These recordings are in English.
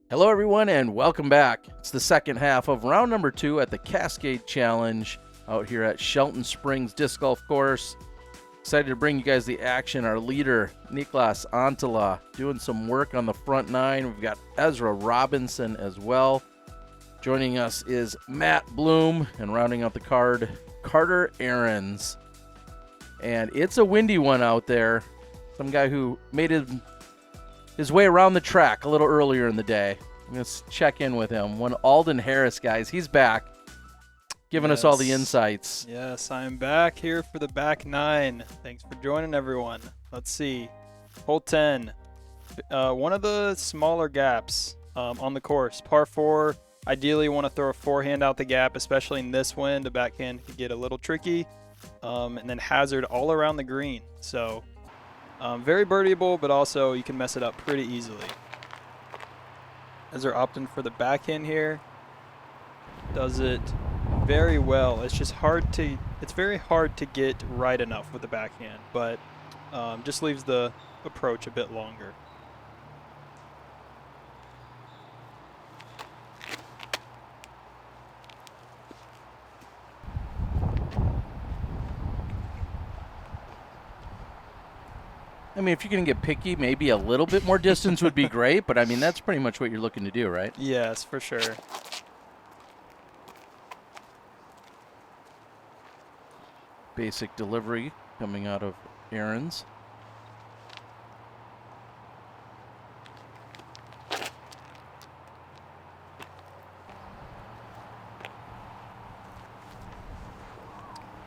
Hello everyone and welcome back. It's the second half of round number 2 at the Cascade Challenge out here at Shelton Springs Disc Golf Course. Excited to bring you guys the action. Our leader, Niklas Anttila, doing some work on the front nine. We've got Ezra Robinson as well. Joining us is Matt Bloom, and rounding out the card, Carter Ahrens. And it's a windy one out there. Some guy who made his way around the track a little earlier in the day. Let's check in with him. One Alden Harris, guys. He's back, giving us all the insights. Yes, I'm back here for the back nine. Thanks for joining, everyone. Let's see. Hole 10. One of the smaller gaps on the course. Par 4. Ideally, you want to throw a forehand out the gap, especially in this wind. A backhand could get a little tricky. And then hazard all around the green. So very birdieable, but also you can mess it up pretty easily. Ezra opting for the backhand here. Does it very well. It's just it's very hard to get right enough with the backhand, but just leaves the approach a bit longer. I mean, if you're going to get picky, maybe a little bit more distance would be great, but I mean, that's pretty much what you're looking to do, right? Yes, for sure. Basic delivery coming out of Ahrens.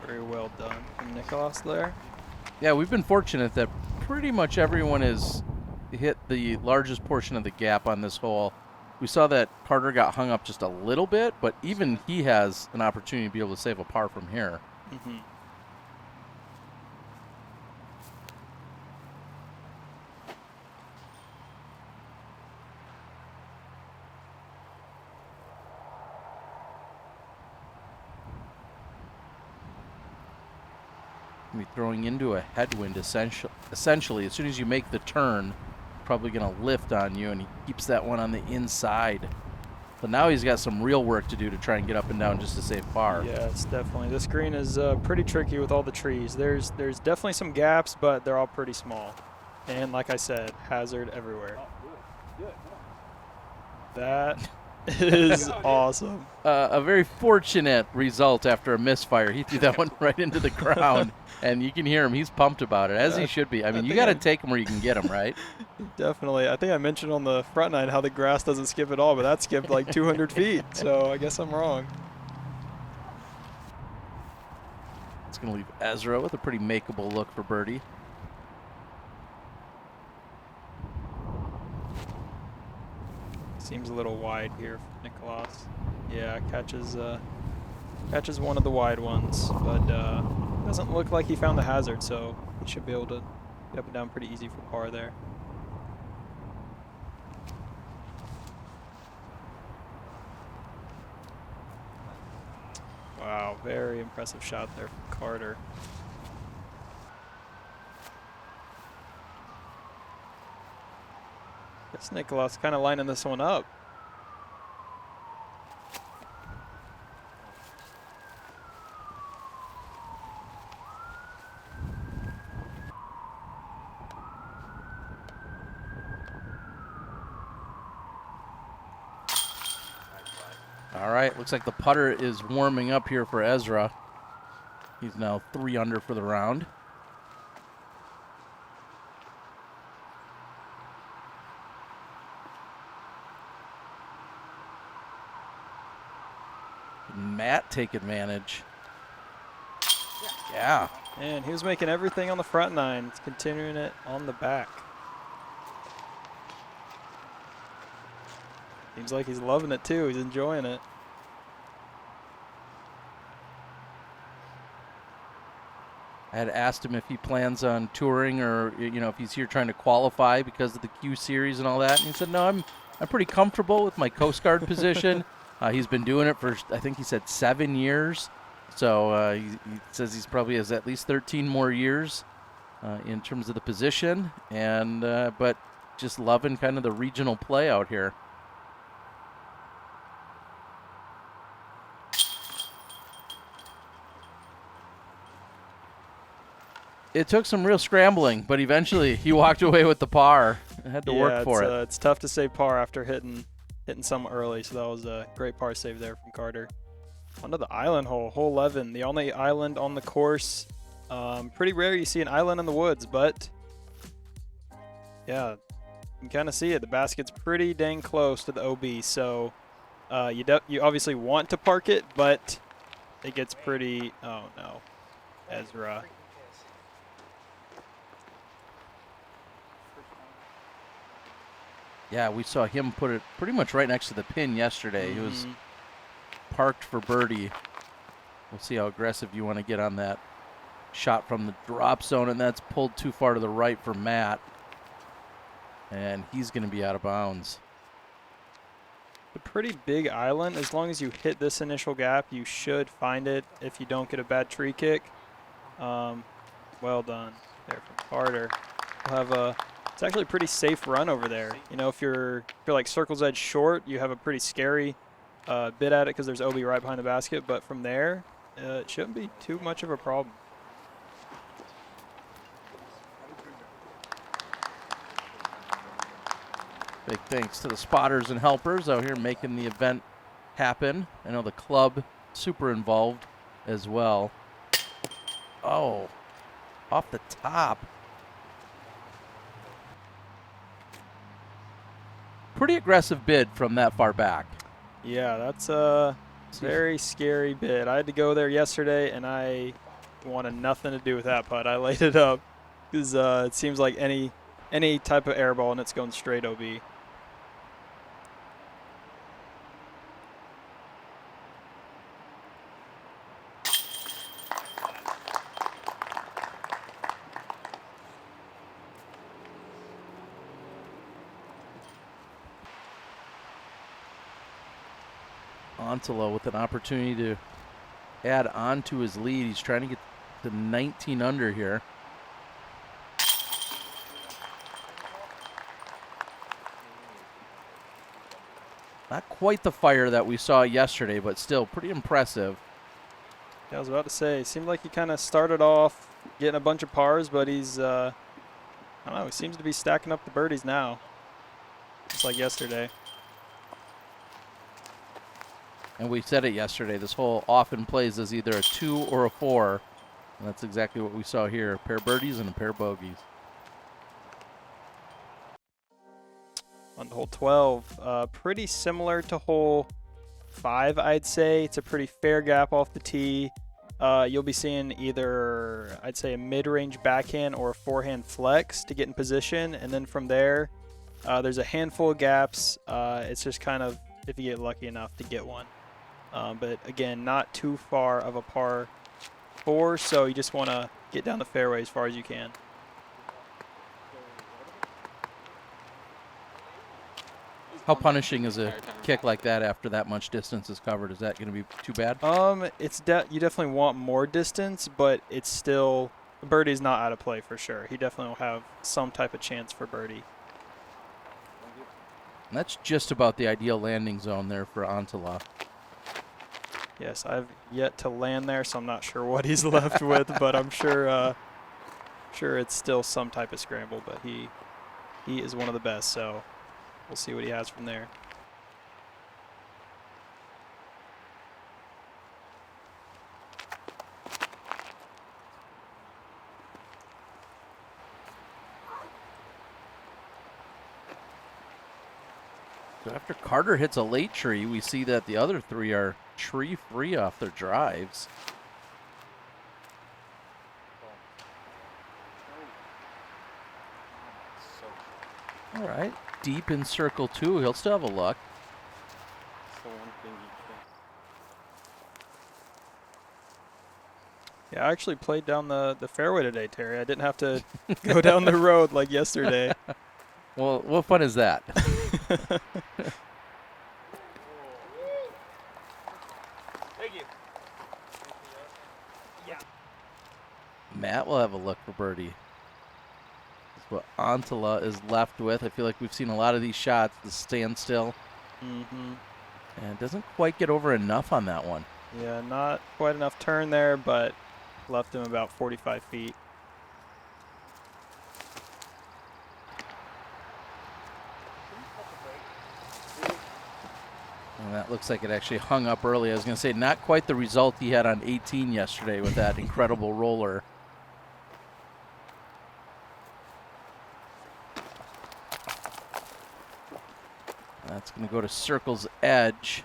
Very well done from Niklas there. Yeah, we've been fortunate that pretty much everyone has hit the largest portion of the gap on this hole. We saw that Carter got hung up just a little bit, but even he has an opportunity to be able to save a par from here. Mm-hmm. Be throwing into a headwind essentially. As soon as you make the turn, probably going to lift on you, and he keeps that one on the inside. But now he's got some real work to do to try and get up and down just to save par. Yes, definitely. This green is pretty tricky with all the trees. There's definitely some gaps, but they're all pretty small. And like I said, hazard everywhere. That is awesome. A very fortunate result after a misfire. He threw that one right into the ground, and you can hear him. He's pumped about it, as he should be. I mean, you got to take him where you can get him, right? Definitely. I think I mentioned on the front nine how the grass doesn't skip at all, but that skipped like 200 feet, so I guess I'm wrong. It's going to leave Ezra with a pretty makeable look for birdie. Seems a little wide here for Niklas. Yeah, catches one of the wide ones, but doesn't look like he found the hazard, so he should be able to get up and down pretty easy for par there. Wow, very impressive shot there from Carter. Guess Niklas kind of lining this one up. All right, looks like the putter is warming up here for Ezra. He's now 3 under for the round. Matt take advantage. Yeah. And he was making everything on the front nine. He's continuing it on the back. Seems like he's loving it too. He's enjoying it. I had asked him if he plans on touring or, you know, if he's here trying to qualify because of the Q-Series and all that. And he said, no, I'm pretty comfortable with my Coast Guard position. He's been doing it for, I think he said 7 years. So he says he's probably has at least 13 more years in terms of the position. And but just loving kind of the regional play out here. It took some real scrambling, but eventually he walked away with the par. I had to work for it. It's tough to save par after hitting some early, so that was a great par save there from Carter. Onto the island hole, hole 11, the only island on the course. Pretty rare you see an island in the woods, but yeah, you can kind of see it. The basket's pretty dang close to the OB, so you obviously want to park it, but it gets pretty. Oh no, Ezra. Yeah, we saw him put it pretty much right next to the pin yesterday. He was parked for birdie. We'll see how aggressive you want to get on that shot from the drop zone, and that's pulled too far to the right for Matt. And he's going to be out of bounds. A pretty big island. As long as you hit this initial gap, you should find it if you don't get a bad tree kick. Well done there from Carter. We'll have it's actually a pretty safe run over there. You know, if you're like circle's edge short, you have a pretty scary bit at it because there's OB right behind the basket. But from there, it shouldn't be too much of a problem. Big thanks to the spotters and helpers out here making the event happen. I know the club super involved as well. Oh, off the top. Pretty aggressive bid from that far back. Yeah, that's a very scary bid. I had to go there yesterday, and I wanted nothing to do with that putt. I laid it up because it seems like any type of air ball, and it's going straight OB. Anttila with an opportunity to add on to his lead. He's trying to get to 19 under here. Not quite the fire that we saw yesterday, but still pretty impressive. Yeah, I was about to say, it seemed like he kind of started off getting a bunch of pars, but he's, I don't know, he seems to be stacking up the birdies now, just like yesterday. And we said it yesterday, this hole often plays as either a 2 or a 4. And that's exactly what we saw here, a pair of birdies and a pair of bogeys. On to hole 12, pretty similar to hole 5, I'd say. It's a pretty fair gap off the tee. You'll be seeing either, I'd say, a mid-range backhand or a forehand flex to get in position. And then from there, there's a handful of gaps. It's just kind of if you get lucky enough to get one. But again, not too far of a par 4, so you just want to get down the fairway as far as you can. How punishing is a kick like that after that much distance is covered? Is that going to be too bad? You definitely want more distance, but it's still, birdie's not out of play for sure. He definitely will have some type of chance for birdie. And that's just about the ideal landing zone there for Anttila. Yes, I've yet to land there, so I'm not sure what he's left with, but I'm sure it's still some type of scramble, but he is one of the best, so we'll see what he has from there. So after Carter hits a late tree, we see that the other 3 are tree-free off their drives. All right, deep in circle 2. He'll still have a look. Yeah, I actually played down the fairway today, Terry. I didn't have to go down the road like yesterday. Well, what fun is that? Thank you. Yeah. Matt will have a look for birdie. That's what Anttila is left with. I feel like we've seen a lot of these shots, the standstill. Mm-hmm. And it doesn't quite get over enough on that one. Yeah, not quite enough turn there, but left him about 45 feet. And that looks like it actually hung up early. I was going to say, not quite the result he had on 18 yesterday with that incredible roller. That's going to go to circle's edge.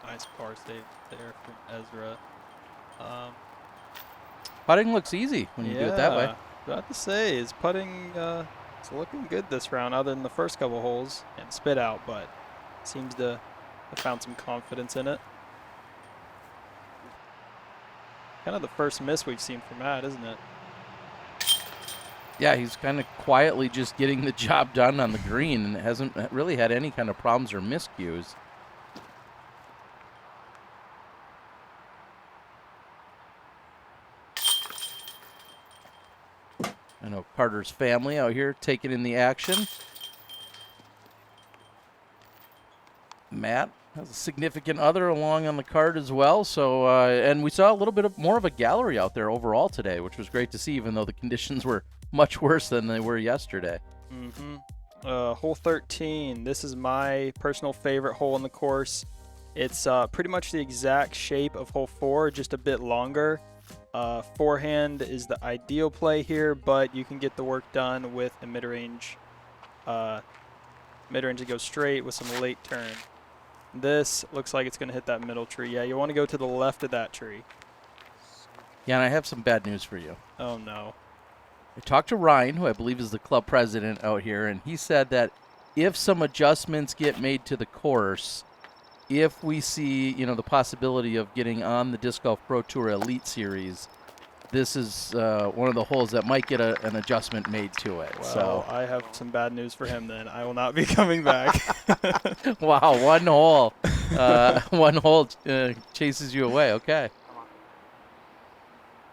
Nice par save there from Ezra. Putting looks easy when you do it that way. About to say, his putting is looking good this round, other than the first couple holes and spit out, but seems to have found some confidence in it. Kind of the first miss we've seen from Matt, isn't it? Yeah, he's kind of quietly just getting the job done on the green and hasn't really had any kind of problems or miscues. I know Carter's family out here taking in the action. Matt has a significant other along on the card as well. So, and we saw a little bit more of a gallery out there overall today, which was great to see, even though the conditions were much worse than they were yesterday. Hole 13. This is my personal favorite hole in the course. It's pretty much the exact shape of hole 4, just a bit longer. Forehand is the ideal play here, but you can get the work done with a mid-range. Mid-range to go straight with some late turn. This looks like it's going to hit that middle tree. Yeah, you want to go to the left of that tree. Yeah, and I have some bad news for you. Oh, no. I talked to Ryan, who I believe is the club president out here, and he said that if some adjustments get made to the course, if we see, the possibility of getting on the Disc Golf Pro Tour Elite Series, this is one of the holes that might get an adjustment made to it. Well, so I have some bad news for him then. I will not be coming back. Wow, one hole. One hole chases you away. Okay.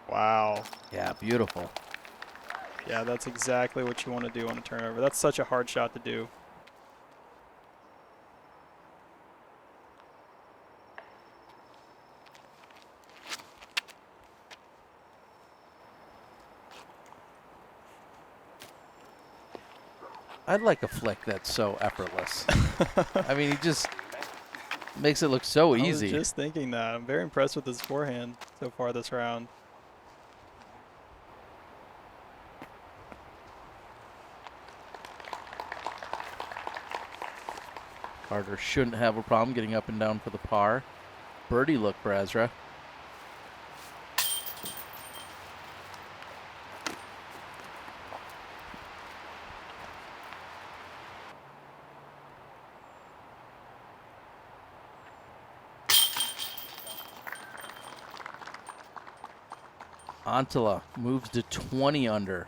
Wow. Yeah, beautiful. Yeah, that's exactly what you want to do on a turnover. That's such a hard shot to do. I'd like a flick that's so effortless. I mean, he just makes it look so easy. I was just thinking that. I'm very impressed with his forehand so far this round. Carter shouldn't have a problem getting up and down for the par. Birdie look for Ezra. Anttila moves to 20 under.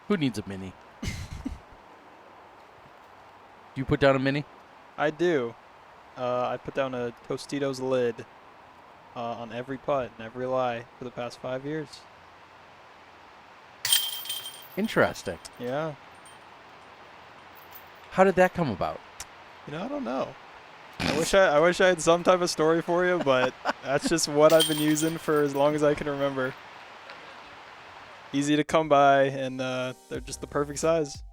Who needs a mini? Do you put down a mini? I do. I put down a Tostitos lid on every putt and every lie for the past 5 years. Interesting. Yeah. How did that come about? I don't know. I wish I had some type of story for you, but that's just what I've been using for as long as I can remember. Easy to come by, and they're just the perfect size.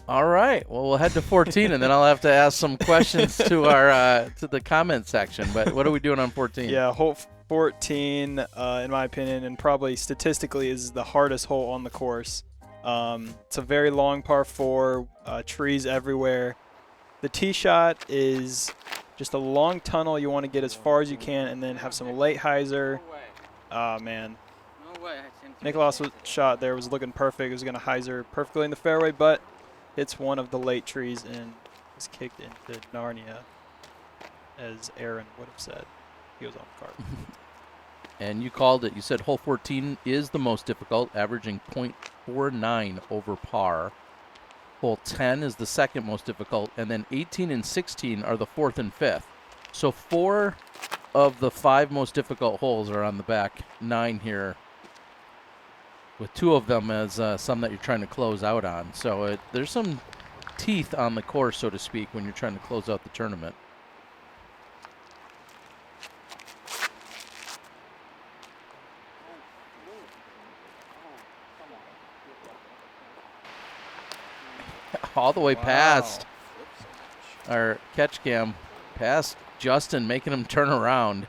All right. Well, we'll head to 14, and then I'll have to ask some questions to our to the comment section. But what are we doing on 14? Yeah, hole 14, in my opinion, and probably statistically, is the hardest hole on the course. It's a very long par 4, trees everywhere. The tee shot is just a long tunnel. You want to get as far as you can, and then have some late hyzer. Oh man. Niklas' shot there was looking perfect. It was going to hyzer perfectly in the fairway, but it's one of the late trees, and was kicked into Narnia, as Aaron would have said. He was on the cart. And you called it. You said hole 14 is the most difficult, averaging .49 over par. Hole 10 is the second most difficult, and then 18 and 16 are the fourth and fifth. So 4 of the 5 most difficult holes are on the back 9 here, with 2 of them as some that you're trying to close out on. So there's some teeth on the course, so to speak, when you're trying to close out the tournament. All the way past our catch cam, past Justin, making him turn around.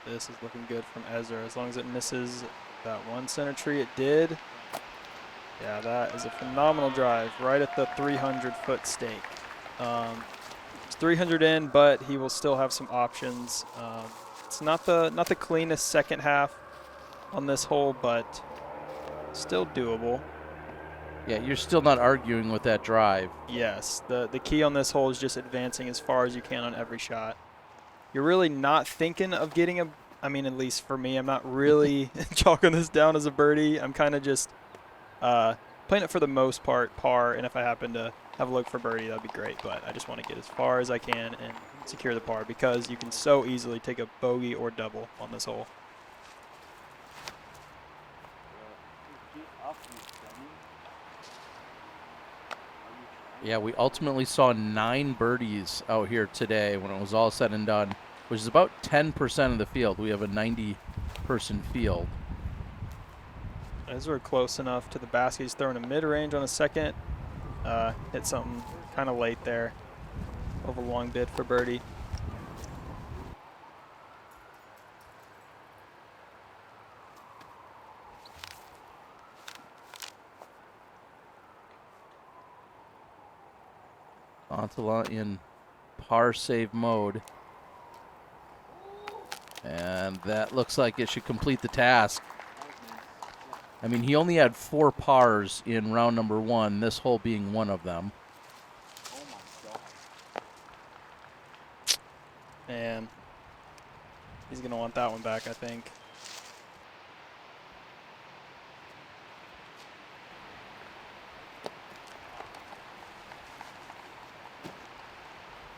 This is looking good from Ezra. As long as it misses that one center tree, it did. Yeah, that is a phenomenal drive right at the 300-foot stake. It's 300 in, but he will still have some options. It's not the cleanest second half on this hole, but still doable. Yeah, you're still not arguing with that drive. Yes, the key on this hole is just advancing as far as you can on every shot. You're really not thinking of getting I mean, at least for me, I'm not really chalking this down as a birdie. I'm kind of just playing it for the most part par, and if I happen to have a look for birdie, that'd be great. But I just want to get as far as I can and secure the par, because you can so easily take a bogey or double on this hole. Yeah, we ultimately saw 9 birdies out here today when it was all said and done, which is about 10% of the field. We have a 90-person field. As we're close enough to the basket, he's throwing a mid-range on a second. Hit something kind of late there. Of a long bid for birdie. Anttila in par save mode. And that looks like it should complete the task. I mean, he only had 4 pars in round number 1, this hole being one of them. And he's going to want that one back, I think.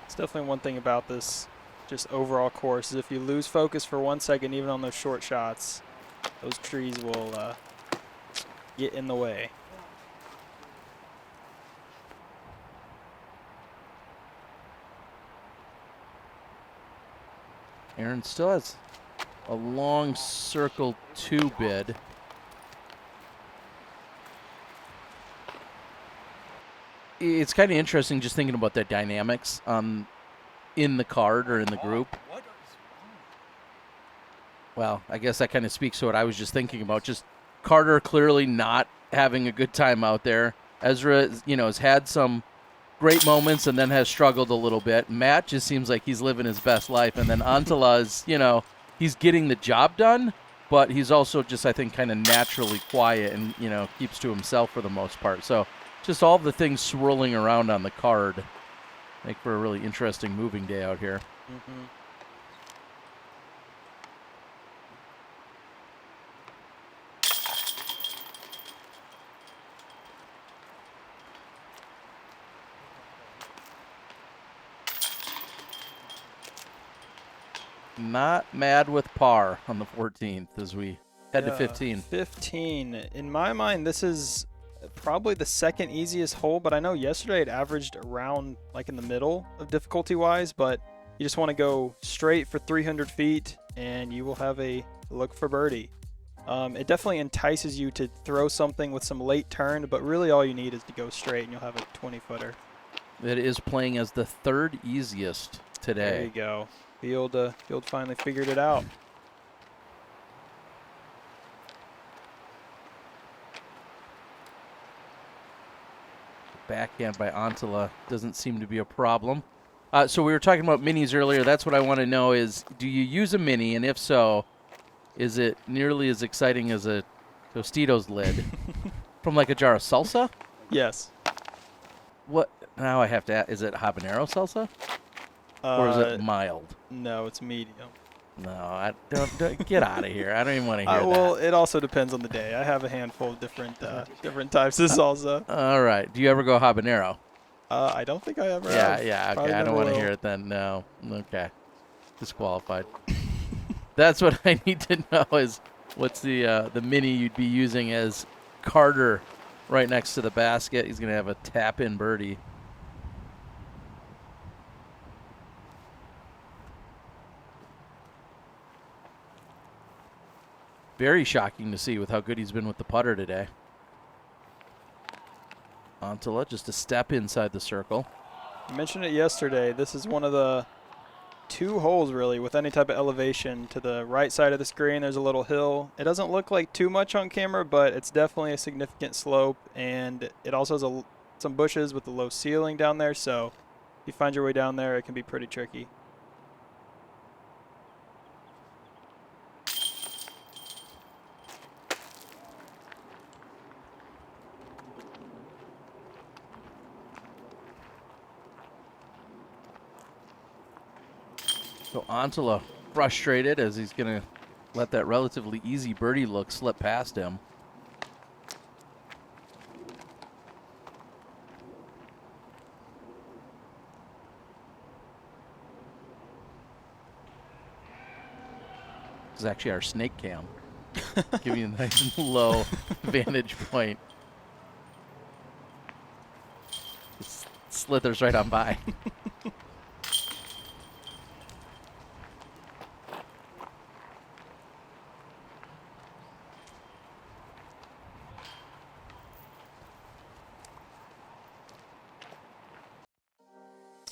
It's definitely one thing about this just overall course is if you lose focus for 1 second, even on those short shots, those trees will get in the way. Aaron still has a long circle 2 bid. It's kind of interesting just thinking about the dynamics in the card or in the group. Well, I guess that kind of speaks to what I was just thinking about. Just Carter clearly not having a good time out there. Ezra, has had some great moments and then has struggled a little bit. Matt just seems like he's living his best life. And then Anttila is, he's getting the job done, but he's also just, I think, kind of naturally quiet and, keeps to himself for the most part. So just all the things swirling around on the card make for a really interesting moving day out here. Mm-hmm. Not mad with par on the 14th as we head to 15. 15. In my mind, this is probably the second easiest hole, but I know yesterday it averaged around like in the middle of difficulty-wise, but you just want to go straight for 300 feet and you will have a look for birdie. It definitely entices you to throw something with some late turn, but really all you need is to go straight and you'll have a 20-footer. It is playing as the 3rd easiest today. There you go. Field finally figured it out. Backhand by Anttila doesn't seem to be a problem. So we were talking about minis earlier. That's what I want to know is, do you use a mini? And if so, is it nearly as exciting as a Tostitos lid? From like a jar of salsa? Yes. What? Now I have to ask, is it habanero salsa? Or is it mild? No, it's medium. No, I don't get out of here. I don't even want to hear Well, that. it also depends on the day. I have a handful of different types of salsa. All right. Do you ever go habanero? I don't think I ever have. Yeah, okay. Probably I don't never want to will. hear it then. No. Okay. Disqualified. That's what I need to know is what's the mini you'd be using as Carter right next to the basket. He's going to have a tap-in birdie. Very shocking to see with how good he's been with the putter today. Anttila just a step inside the circle. I mentioned it yesterday. This is one of the 2 holes, really, with any type of elevation. To the right side of the screen, there's a little hill. It doesn't look like too much on camera, but it's definitely a significant slope, and it also has some bushes with a low ceiling down there, so if you find your way down there, it can be pretty tricky. So Anttila frustrated as he's going to let that relatively easy birdie look slip past him. This is actually our snake cam. Give you a nice low vantage point. Slithers right on by.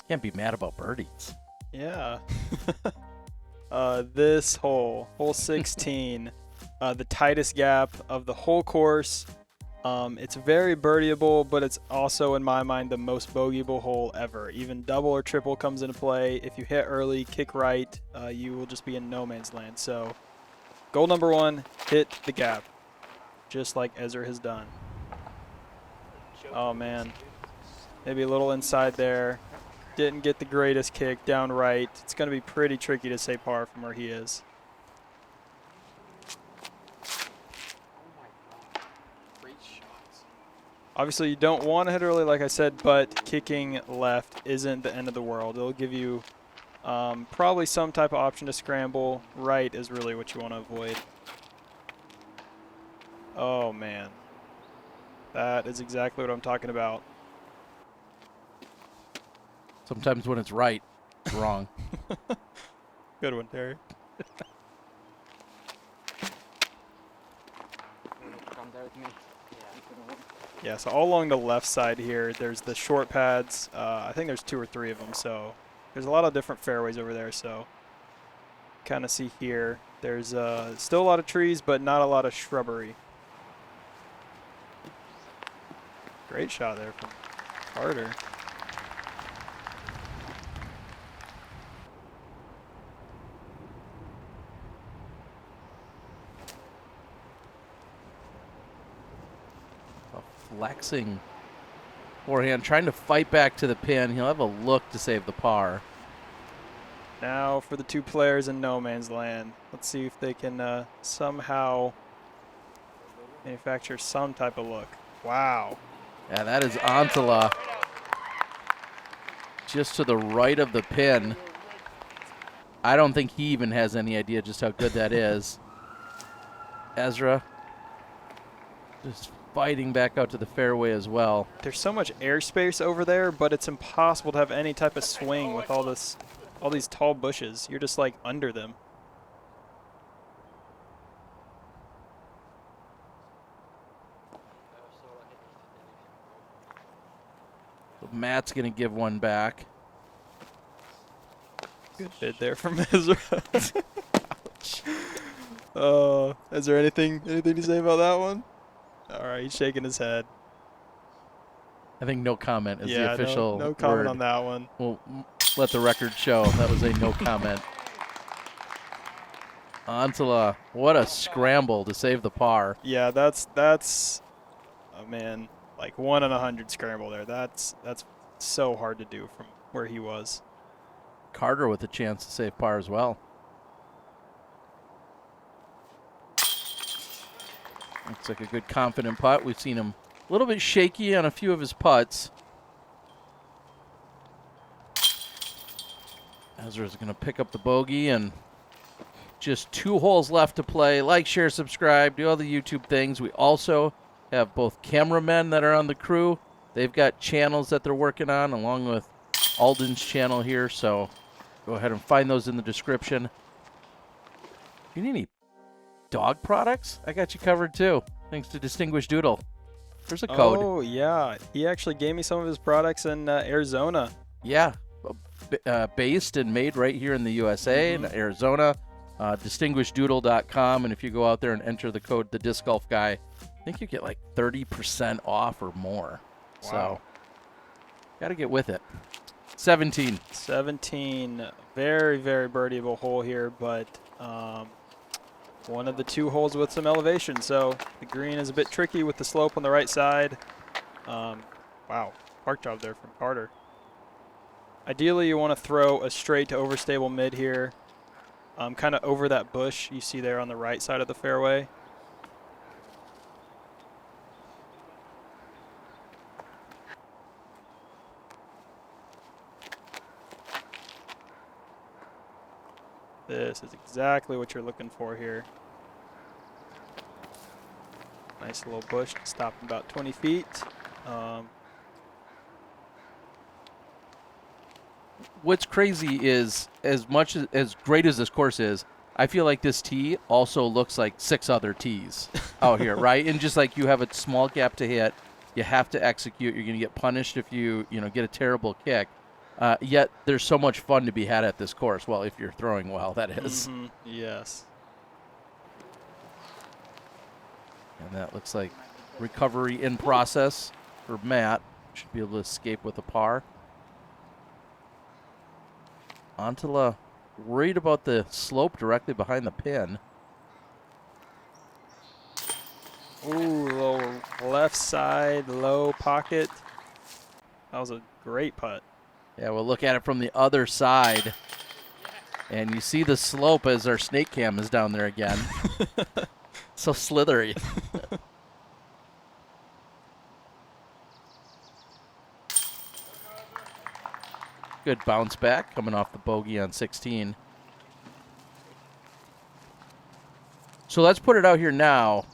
Can't be mad about birdies. Yeah. This hole 16, the tightest gap of the whole course. It's very birdieable, but it's also, in my mind, the most bogeyable hole ever. Even double or triple comes into play. If you hit early, kick right, you will just be in no man's land. So, goal number 1, hit the gap, just like Ezra has done. Oh, man. Maybe a little inside there. Didn't get the greatest kick down right. It's going to be pretty tricky to say par from where he is. Obviously, you don't want to hit early, like I said, but kicking left isn't the end of the world. It'll give you probably some type of option to scramble. Right is really what you want to avoid. Oh, man. That is exactly what I'm talking about. Sometimes when it's right, it's wrong. Good one, Terry. Yeah, so all along the left side here, there's the short pads. I think there's 2 or 3 of them, so there's a lot of different fairways over there. So kind of see here, there's still a lot of trees, but not a lot of shrubbery. Great shot there from Carter. Flexing forehand, trying to fight back to the pin. He'll have a look to save the par. Now for the 2 players in no man's land. Let's see if they can somehow manufacture some type of look. Wow. Yeah, that is Anttila. Just to the right of the pin. I don't think he even has any idea just how good that is. Ezra just fighting back out to the fairway as well. There's so much airspace over there, but it's impossible to have any type of swing with all these tall bushes. You're just like under them. Matt's going to give one back. Good bid there from Ezra. Is there anything to say about that one? All right, he's shaking his head. I think no comment is the official no comment word. on that one. We'll let the record show that was a no comment. Anttila, what a scramble to save the par. Yeah, that's oh man. like 1 in 100 scramble there. That's so hard to do from where he was. Carter with a chance to save par as well. Looks like a good confident putt. We've seen him a little bit shaky on a few of his putts. Ezra's going to pick up the bogey, and just 2 holes left to play. Like, share, subscribe, do all the YouTube things. We also have both cameramen that are on the crew. They've got channels that they're working on, along with Alden's channel here, so go ahead and find those in the description. If you need any dog products, I got you covered too, thanks to Distinguished Doodle. There's a code. Oh, yeah. He actually gave me some of his products in Arizona. Yeah, based and made right here in the USA, in Arizona. DistinguishedDoodle.com, and if you go out there and enter the code The Disc Golf Guy, I think you get like 30% off or more. Wow. So, got to get with it. 17. 17. Very, very birdieable hole here, but one of the 2 holes with some elevation, so the green is a bit tricky with the slope on the right side. Wow, park job there from Carter. Ideally, you want to throw a straight to overstable mid here, kind of over that bush you see there on the right side of the fairway. This is exactly what you're looking for here. Nice little bush to stop about 20 feet. What's crazy is, as great as this course is, I feel like this tee also looks like 6 other tees out here, right? And just like you have a small gap to hit, you have to execute. You're going to get punished if you get a terrible kick. Yet there's so much fun to be had at this course. Well, if you're throwing well, that is. Yes. And that looks like recovery in process for Matt. Should be able to escape with a par. Anttila worried about the slope directly behind the pin. Ooh, little left side, low pocket. That was a great putt. Yeah, we'll look at it from the other side. And you see the slope as our snake cam is down there again. So slithery. Good bounce back coming off the bogey on 16. So let's put it out here now.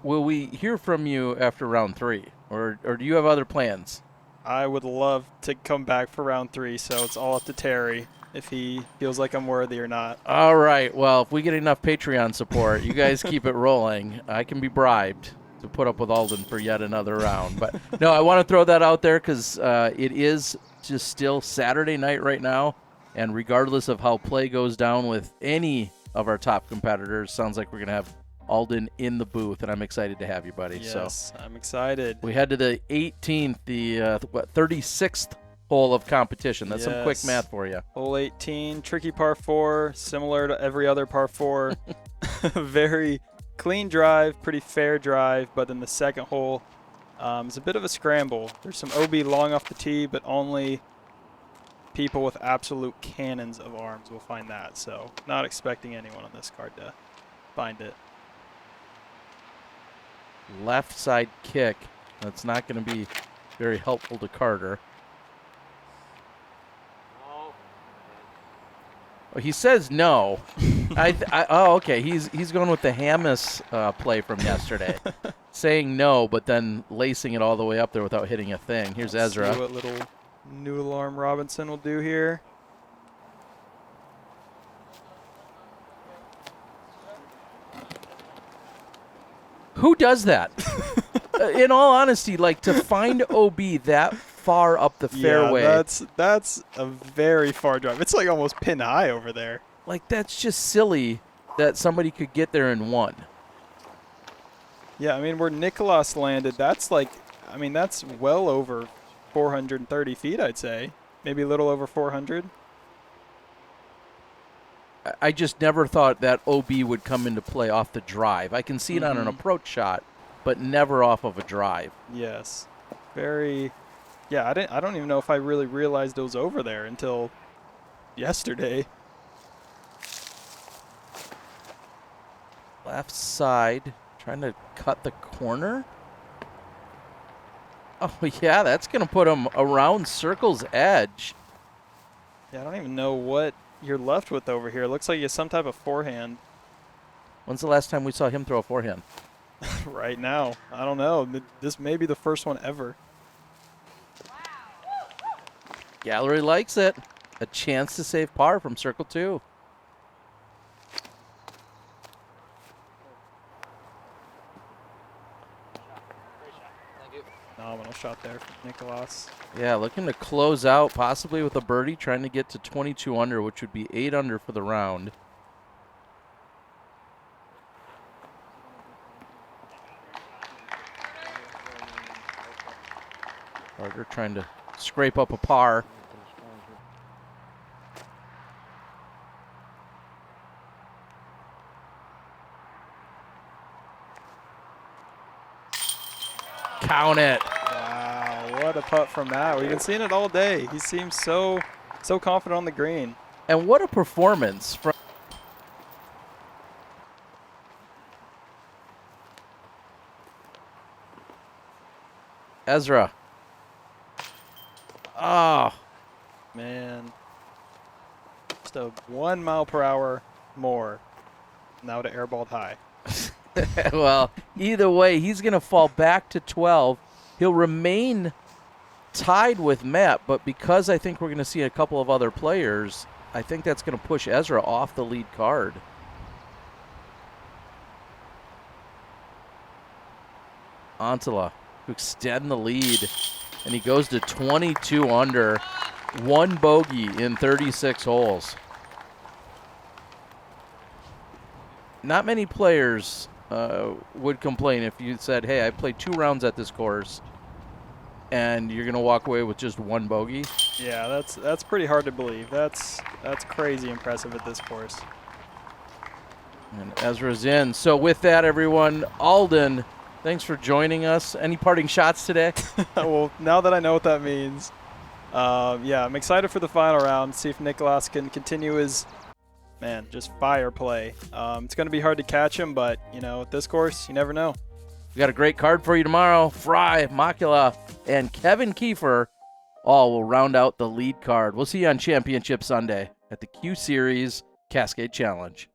Will we hear from you after round 3? Or do you have other plans? I would love to come back for round 3, so it's all up to Terry if he feels like I'm worthy or not. All right. Well, if we get enough Patreon support, you guys keep it rolling. I can be bribed to put up with Alden for yet another round. But no, I want to throw that out there because it is just still Saturday night right now. And regardless of how play goes down with any of our top competitors, sounds like we're going to have Alden in the booth, and I'm excited to have you, buddy. Yes, I'm excited. We head to the 18th, the 36th hole of competition. That's some quick math for you. Hole 18, tricky par 4, similar to every other par 4. Very clean drive, pretty fair drive, but then the second hole is a bit of a scramble. There's some OB long off the tee, but only people with absolute cannons of arms will find that. So not expecting anyone on this card to find it. Left side kick. That's not going to be very helpful to Carter. Oh, he says no. Oh, okay. He's going with the Hammis play from yesterday, saying no, but then lacing it all the way up there without hitting a thing. Here's Ezra. See what little noodle arm Robinson will do here. Who does that? In all honesty, like to find OB that far up the fairway. Yeah, that's a very far drive. It's like almost pin high over there. Like that's just silly that somebody could get there in one. Yeah, I mean where Niklas landed, that's like, I mean that's well over 430 feet, I'd say. Maybe a little over 400. I just never thought that OB would come into play off the drive. I can see it on an approach shot, but never off of a drive. Yes. Very. Yeah, I don't even know if I really realized it was over there until yesterday. Left side, trying to cut the corner. Oh, yeah, that's going to put him around circle's edge. Yeah, I don't even know what you're left with over here. It looks like you have some type of forehand. When's the last time we saw him throw a forehand? Right now. I don't know. This may be the first one ever. Gallery likes it. A chance to save par from circle 2. Phenomenal shot there from Niklas. Yeah, looking to close out, possibly with a birdie, trying to get to 22 under, which would be 8 under for the round. Carter trying to scrape up a par. Count it. Wow, what a putt from that. We've been seeing it all day. He seems so confident on the green. And what a performance from Ezra. Oh, Man. Just a 1 mile per hour more. Now to airballed high. well, either way, he's going to fall back to 12. He'll remain tied with Matt, but because I think we're going to see a couple of other players, I think that's going to push Ezra off the lead card. Anttila to extend the lead, and he goes to 22 under, 1 bogey in 36 holes. Not many players would complain if you said, hey, I played 2 rounds at this course, and you're going to walk away with just 1 bogey. Yeah, that's pretty hard to believe. That's crazy impressive at this course. And Ezra's in. So with that, everyone, Alden, thanks for joining us. Any parting shots today? Well, now that I know what that means, yeah, I'm excited for the final round. See if Niklas can continue his, just fire play. It's going to be hard to catch him, but, at this course, you never know. We got a great card for you tomorrow. Fry, Makula, and Kevin Kiefer all will round out the lead card. We'll see you on Championship Sunday at the Q-Series Cascade Challenge.